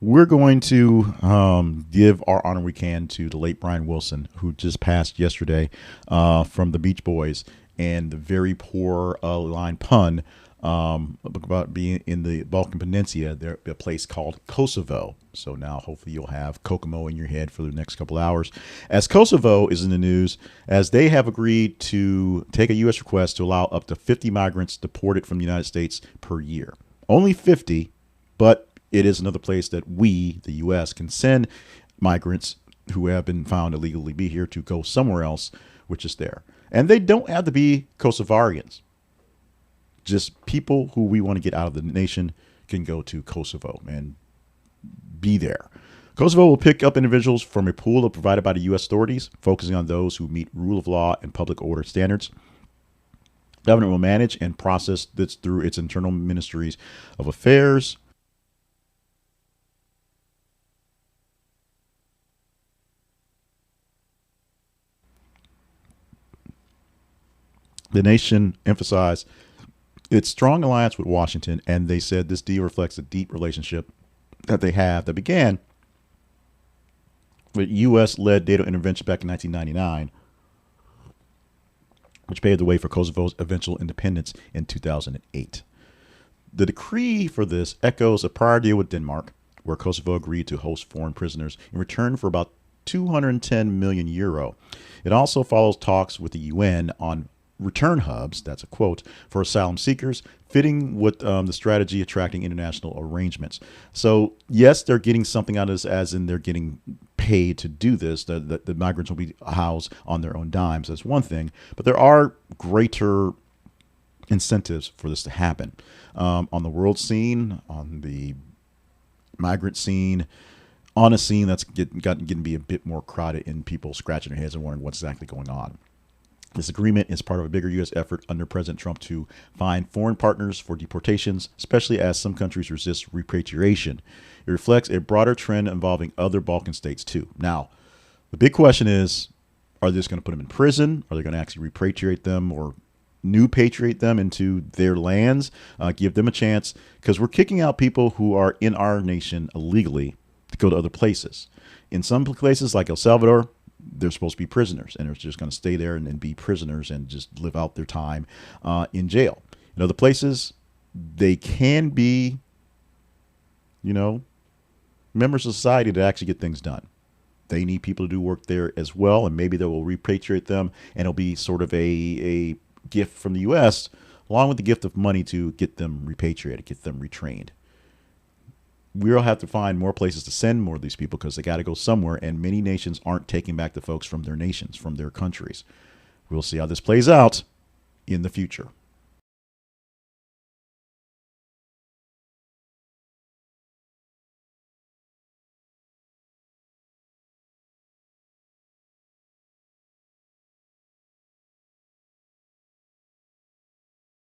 We're going to give our honor we can to the late Brian Wilson, who just passed yesterday from the Beach Boys, and the very poor line pun about being in the Balkan Peninsula, there a place called Kosovo. So now hopefully you'll have Kokomo in your head for the next couple hours. As Kosovo is in the news, as they have agreed to take a U.S. request to allow up to 50 migrants deported from the United States per year. Only 50, but it is another place that we, the U.S., can send migrants who have been found illegally be here to go somewhere else, which is there. And they don't have to be Kosovarians. Just people who we want to get out of the nation can go to Kosovo and be there. Kosovo will pick up individuals from a pool provided by the U.S. authorities, focusing on those who meet rule of law and public order standards. The government will manage and process this through its internal ministries of affairs. The nation emphasized its strong alliance with Washington, and they said this deal reflects a deep relationship that they have that began with U.S.-led data intervention back in 1999, which paved the way for Kosovo's eventual independence in 2008. The decree for this echoes a prior deal with Denmark, where Kosovo agreed to host foreign prisoners in return for about 210 million euro. It also follows talks with the UN on return hubs, that's a quote, for asylum seekers, fitting with the strategy attracting international arrangements. So yes, they're getting something out of this, as in they're getting paid to do this. The migrants will be housed on their own dimes. That's one thing, but there are greater incentives for this to happen on the world scene, on the migrant scene, on a scene that's getting to be a bit more crowded, and people scratching their heads and wondering what's exactly going on. This agreement is part of a bigger U.S. effort under President Trump to find foreign partners for deportations, especially as some countries resist repatriation. It reflects a broader trend involving other Balkan states too. Now, the big question is, are they just going to put them in prison? Are they going to actually repatriate them or new patriate them into their lands? Give them a chance, because we're kicking out people who are in our nation illegally to go to other places. In some places like El Salvador, they're supposed to be prisoners, and they're just going to stay there and be prisoners and just live out their time in jail. In other places, they can be, members of society to actually get things done. They need people to do work there as well, and maybe they will repatriate them, and it'll be sort of a gift from the U.S. along with the gift of money to get them repatriated, get them retrained. We'll have to find more places to send more of these people, because they got to go somewhere, and many nations aren't taking back the folks from their nations, from their countries. We'll see how this plays out in the future.